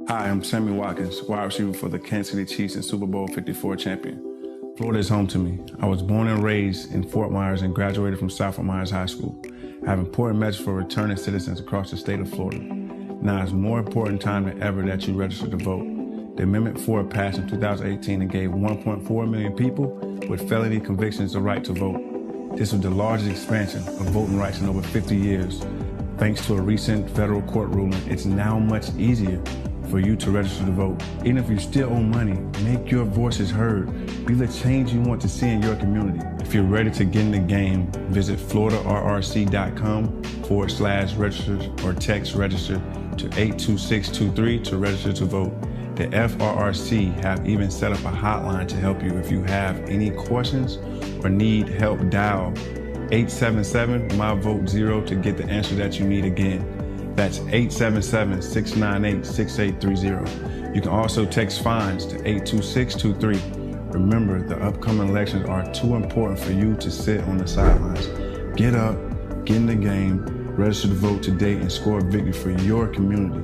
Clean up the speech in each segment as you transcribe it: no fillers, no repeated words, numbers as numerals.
Hi, I'm Sammy Watkins, wide receiver for the Kansas City Chiefs and Super Bowl 54 champion. Florida is home to me. I was born and raised in Fort Myers and graduated from South Fort Myers High School. I have important message for returning citizens across the state of Florida. Now is more important time than ever that you register to vote. The Amendment 4 passed in 2018 and gave 1.4 million people with felony convictions the right to vote. This was the largest expansion of voting rights in over 50 years. Thanks to a recent federal court ruling, it's now much easier for you to register to vote. Even if you still owe money, make your voices heard. Be the change you want to see in your community. If you're ready to get in the game, visit FloridaRRC.com/register or text register to 82623 to register to vote. The FRRC have even set up a hotline to help you. If you have any questions or need help, dial 877-MY-VOTE-0 to get the answer that you need again. That's 877-698-6830. You can also text fines to 82623. Remember, the upcoming elections are too important for you to sit on the sidelines. Get up, get in the game, register to vote today, and score a victory for your community.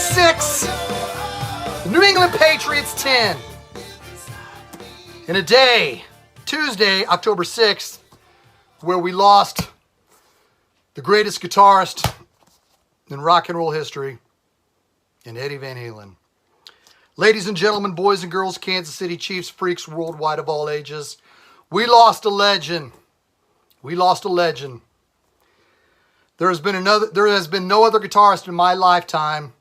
6, the New England Patriots 10. In a day, Tuesday, October 6th, where we lost the greatest guitarist in rock and roll history, in Eddie Van Halen. Ladies and gentlemen, boys and girls, Kansas City Chiefs, freaks worldwide of all ages, we lost a legend. We lost a legend. There has been no other guitarist in my lifetime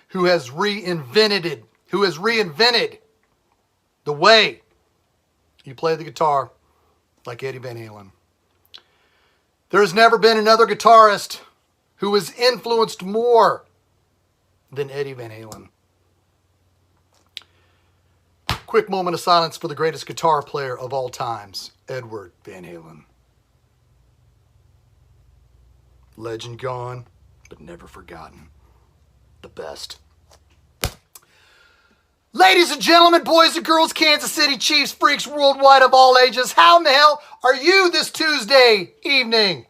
who has reinvented the way you play the guitar like Eddie Van Halen. There has never been another guitarist who has influenced more than Eddie Van Halen. Quick moment of silence for the greatest guitar player of all times, Edward Van Halen. Legend gone, but never forgotten. The best. Ladies and gentlemen, boys and girls, Kansas City Chiefs, freaks worldwide of all ages, how in the hell are you this Tuesday evening?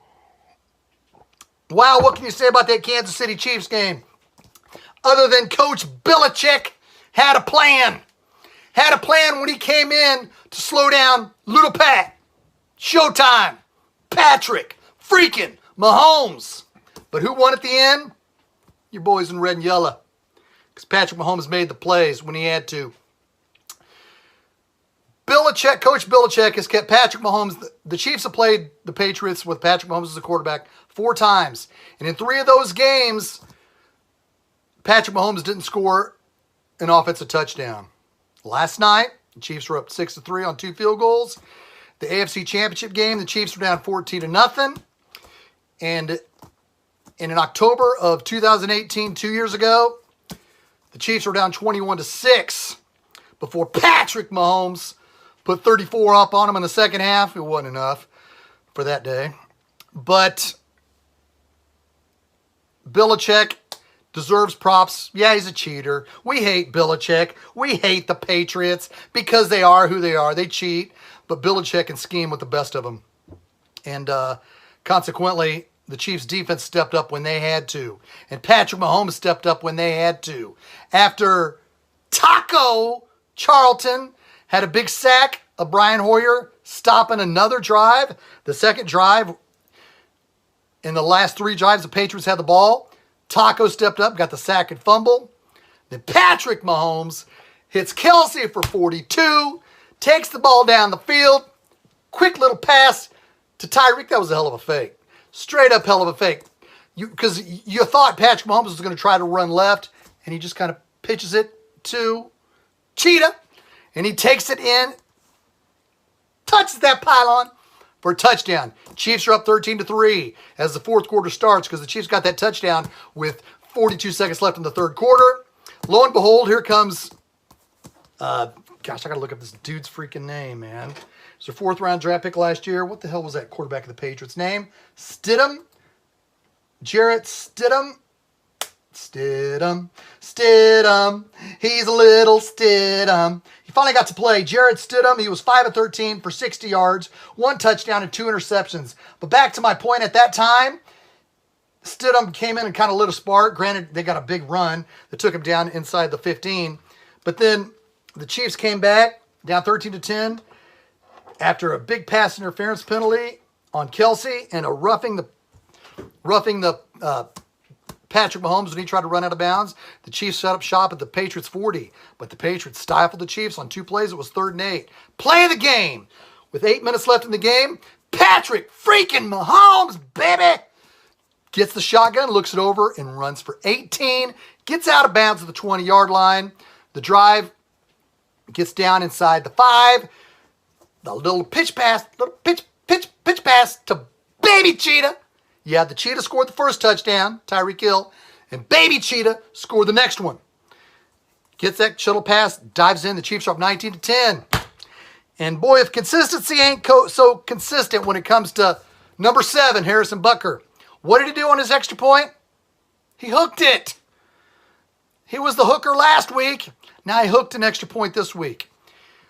Wow, what can you say about that Kansas City Chiefs game? Other than Coach Belichick had a plan. Had a plan when he came in to slow down Little Pat, Showtime, Patrick, freaking Mahomes. But who won at the end? Your boys in red and yellow. Because Patrick Mahomes made the plays when he had to. Coach Belichick has kept Patrick Mahomes. The Chiefs have played the Patriots with Patrick Mahomes as a quarterback 4 times. And in 3 of those games, Patrick Mahomes didn't score an offensive touchdown. Last night, the Chiefs were up 6-3 on 2 field goals. The AFC Championship game, the Chiefs were down 14-0. And in October of 2018, 2 years ago, the Chiefs were down 21-6 before Patrick Mahomes put 34 up on them in the second half. It wasn't enough for that day. But Belichick deserves props. Yeah, he's a cheater. We hate Belichick. We hate the Patriots because they are who they are. They cheat. But Belichick can scheme with the best of them. And consequently, the Chiefs' defense stepped up when they had to. And Patrick Mahomes stepped up when they had to. After Taco Charlton had a big sack of Brian Hoyer stopping another drive, the second drive, in the last 3 drives, the Patriots had the ball. Taco stepped up, got the sack and fumble. Then Patrick Mahomes hits Kelsey for 42, takes the ball down the field. Quick little pass to Tyreek. That was a hell of a fake. Straight up hell of a fake. Because you thought Patrick Mahomes was going to try to run left, and he just kind of pitches it to Cheetah, and he takes it in, touches that pylon for a touchdown. Chiefs are up 13-3 as the fourth quarter starts because the Chiefs got that touchdown with 42 seconds left in the third quarter. Lo and behold, here comes, gosh, I got to look up this dude's freaking name, man. It's a 4th round draft pick last year. What the hell was that quarterback of the Patriots' name? Stidham? Jarrett Stidham? Stidham. He's a little Stidham. He finally got to play. Jarrett Stidham, he was 5 of 13 for 60 yards, 1 touchdown and 2 interceptions. But back to my point, at that time, Stidham came in and kind of lit a spark. Granted, they got a big run that took him down inside the 15. But then the Chiefs came back, down 13-10, after a big pass interference penalty on Kelsey and a roughing the Patrick Mahomes when he tried to run out of bounds. The Chiefs set up shop at the Patriots 40, but the Patriots stifled the Chiefs on 2 plays. It was 3rd and 8. Play of the game. With 8 minutes left in the game, Patrick freaking Mahomes, baby, gets the shotgun, looks it over, and runs for 18. Gets out of bounds at the 20-yard line. The drive gets down inside the 5. The little pitch pass to Baby Cheetah. Yeah, the Cheetah scored the first touchdown, Tyreek Hill, and Baby Cheetah scored the next one. Gets that shuttle pass, dives in. The Chiefs are up 19-10. And boy, if consistency ain't so consistent when it comes to number 7, Harrison Butker. What did he do on his extra point? He hooked it. He was the hooker last week. Now he hooked an extra point this week.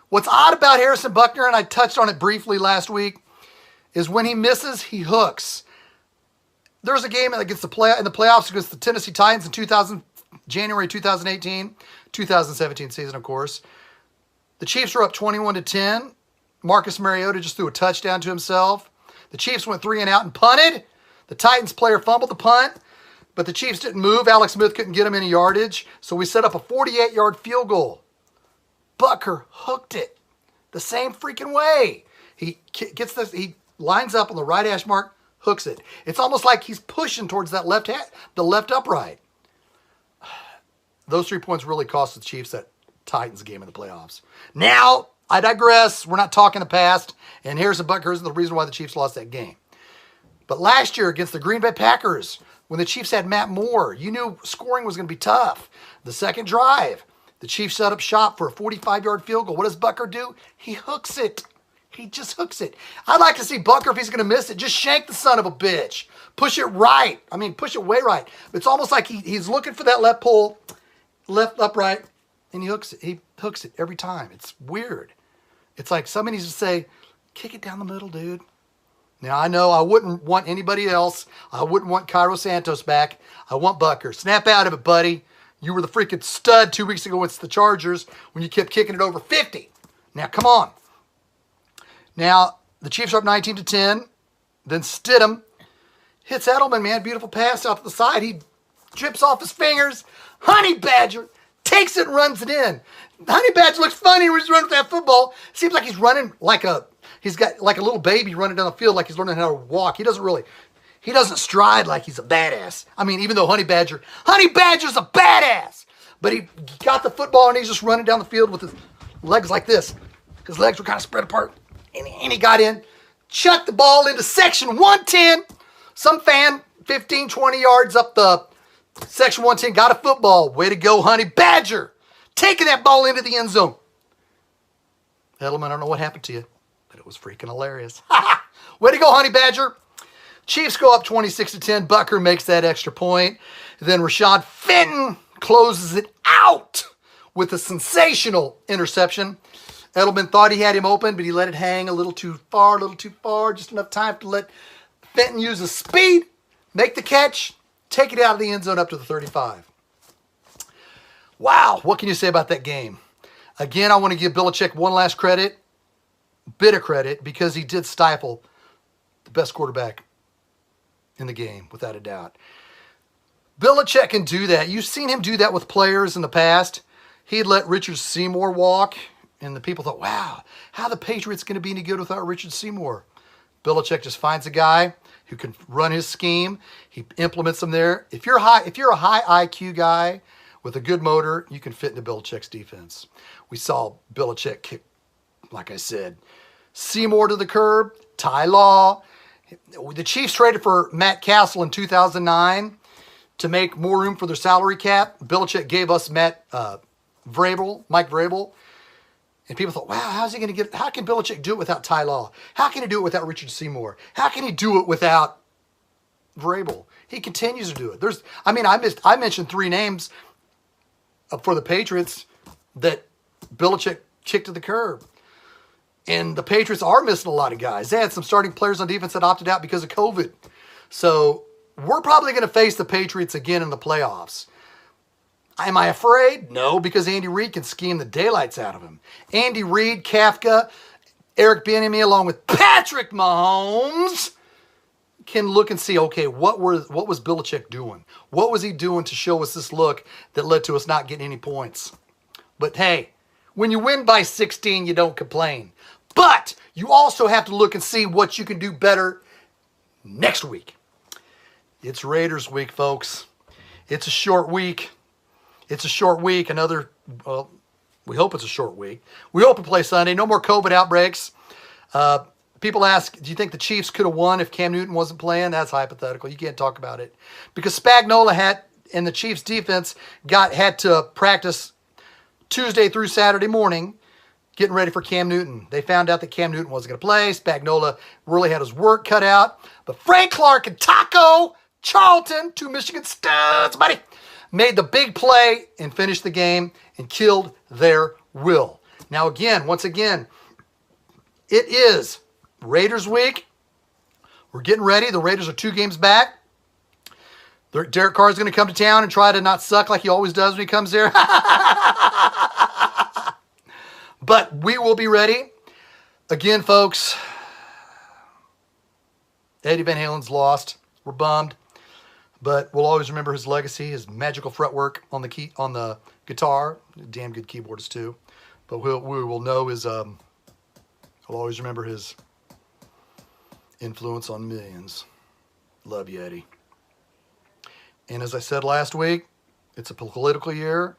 What's odd about Harrison Butker, and I touched on it briefly last week, is when he misses, he hooks. There was a game against in the playoffs against the Tennessee Titans in January 2018, 2017 season, of course. The Chiefs were up 21-10. Marcus Mariota just threw a touchdown to himself. The Chiefs went 3 and out and punted. The Titans player fumbled the punt, but the Chiefs didn't move. Alex Smith couldn't get him any yardage, so we set up a 48-yard field goal. Butker hooked it the same freaking way. He gets this. He lines up on the right hash mark, hooks it. It's almost like he's pushing towards that the left upright. Those 3 points really cost the Chiefs that Titans game in the playoffs. Now, I digress. We're not talking the past. And here's the reason why the Chiefs lost that game. But last year against the Green Bay Packers, when the Chiefs had Matt Moore, you knew scoring was going to be tough. The second drive, the Chiefs set up shop for a 45-yard field goal. What does Butker do? He hooks it. He just hooks it. I'd like to see Butker, if he's going to miss it, just shank the son of a bitch. Push it right. I mean, push it way right. It's almost like he's looking for that left pull, left upright, and he hooks it. He hooks it every time. It's weird. It's like somebody needs to say, kick it down the middle, dude. Now, I know I wouldn't want anybody else. I wouldn't want Cairo Santos back. I want Butker. Snap out of it, buddy. You were the freaking stud 2 weeks ago against the Chargers when you kept kicking it over 50. Now, come on. Now, the Chiefs are up 19-10. Then Stidham hits Edelman, man. Beautiful pass out to the side. He drips off his fingers. Honey Badger takes it and runs it in. Honey Badger looks funny when he's running with that football. Seems like he's running he's got like a little baby running down the field like he's learning how to walk. He doesn't stride like he's a badass. I mean, even though Honey Badger's a badass. But he got the football and he's just running down the field with his legs like this. His legs were kind of spread apart. And he got in, chucked the ball into section 110. Some fan, 15, 20 yards up the section 110, got a football. Way to go, Honey Badger. Taking that ball into the end zone. Edelman, I don't know what happened to you, but it was freaking hilarious. Way to go, Honey Badger. Chiefs go up 26-10. Butker makes that extra point. Then Rashad Fenton closes it out with a sensational interception. Edelman thought he had him open, but he let it hang a little too far, just enough time to let Fenton use his speed, make the catch, take it out of the end zone up to the 35. Wow, what can you say about that game? Again, I want to give Belichick one last bit of credit, because he did stifle the best quarterback in the game, without a doubt. Belichick can do that. You've seen him do that with players in the past. He'd let Richard Seymour walk, and the people thought, wow, how are the Patriots going to be any good without Richard Seymour? Belichick just finds a guy who can run his scheme. He implements them there. If you're a high IQ guy with a good motor, you can fit into Belichick's defense. We saw Belichick kick, like I said, Seymour to the curb, Ty Law. The Chiefs traded for Matt Castle in 2009 to make more room for their salary cap. Belichick gave us Mike Vrabel. And people thought, wow, how can Belichick do it without Ty Law? How can he do it without Richard Seymour? How can he do it without Vrabel? He continues to do it. I mentioned 3 names for the Patriots that Belichick kicked to the curb. And the Patriots are missing a lot of guys. They had some starting players on defense that opted out because of COVID. So we're probably going to face the Patriots again in the playoffs. Am I afraid? No, because Andy Reid can scheme the daylights out of him. Andy Reid, Kafka, Eric Bieniemy, along with Patrick Mahomes, can look and see, okay, what was Belichick doing? What was he doing to show us this look that led to us not getting any points? But hey, when you win by 16, you don't complain. But you also have to look and see what you can do better next week. It's Raiders week, folks. It's a short week. We hope it's a short week. We hope to play Sunday. No more COVID outbreaks. People ask, do you think the Chiefs could have won if Cam Newton wasn't playing? That's hypothetical. You can't talk about it. Because Spagnuolo and the Chiefs defense had to practice Tuesday through Saturday morning getting ready for Cam Newton. They found out that Cam Newton wasn't going to play. Spagnuolo really had his work cut out. But Frank Clark and Taco Charlton, 2 Michigan studs, buddy, made the big play and finished the game and killed their will. Now once again, it is Raiders week. We're getting ready. The Raiders are 2 games back. Derek Carr's going to come to town and try to not suck like he always does when he comes here. But we will be ready. Again, folks, Eddie Van Halen's lost. We're bummed. But we'll always remember his legacy, his magical fretwork on the guitar. Damn good keyboardist, too. But we will know his... we'll always remember his influence on millions. Love you, Eddie. And as I said last week, it's a political year.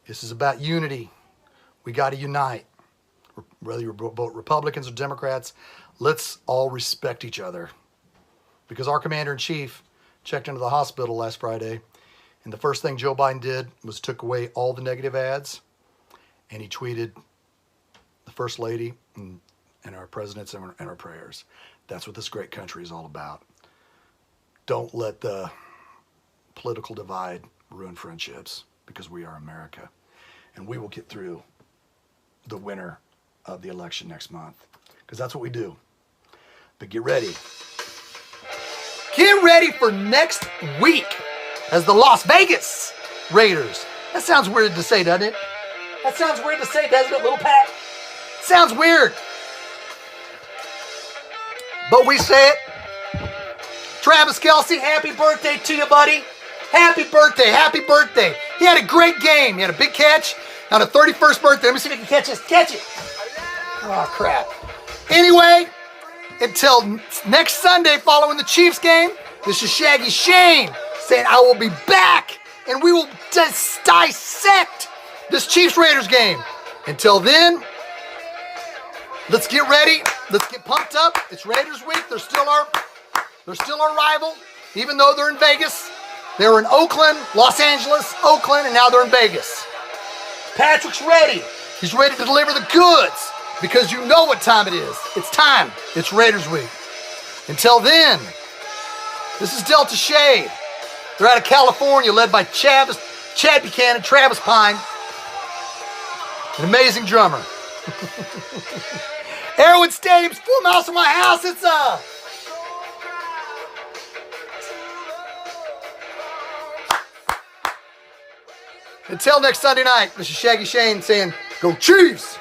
This is about unity. We got to unite. Whether you're both Republicans or Democrats, let's all respect each other. Because our commander-in-chief checked into the hospital last Friday, and the first thing Joe Biden did was took away all the negative ads, and he tweeted the First Lady and our presidents and our prayers. That's what this great country is all about. Don't let the political divide ruin friendships, because we are America, and we will get through the winner of the election next month, because that's what we do. But get ready. Get ready for next week as the Las Vegas Raiders. That sounds weird to say, doesn't it? That sounds weird to say, doesn't it, little Pat? Sounds weird. But we say it. Travis Kelce, happy birthday to you, buddy. Happy birthday, happy birthday. He had a great game. He had a big catch on a 31st birthday. Let me see if I can catch this. Catch it. Oh, crap. Anyway, until next Sunday following the Chiefs game, this is ShaggyShane saying I will be back and we will dissect this Chiefs-Raiders game. Until then, let's get ready. Let's get pumped up. It's Raiders week. They're still our rival, even though they're in Vegas. They were in Oakland, Los Angeles, Oakland, and now they're in Vegas. Patrick's ready. He's ready to deliver the goods because you know what time it is. It's time. It's Raiders week. Until then, this is Delta Shade. They're out of California, led by Chad Buchanan, Travis Pine, an amazing drummer. Arrowhead Stadium's 4 miles from my house. It's Until next Sunday night, this is ShaggyShane saying, go Chiefs!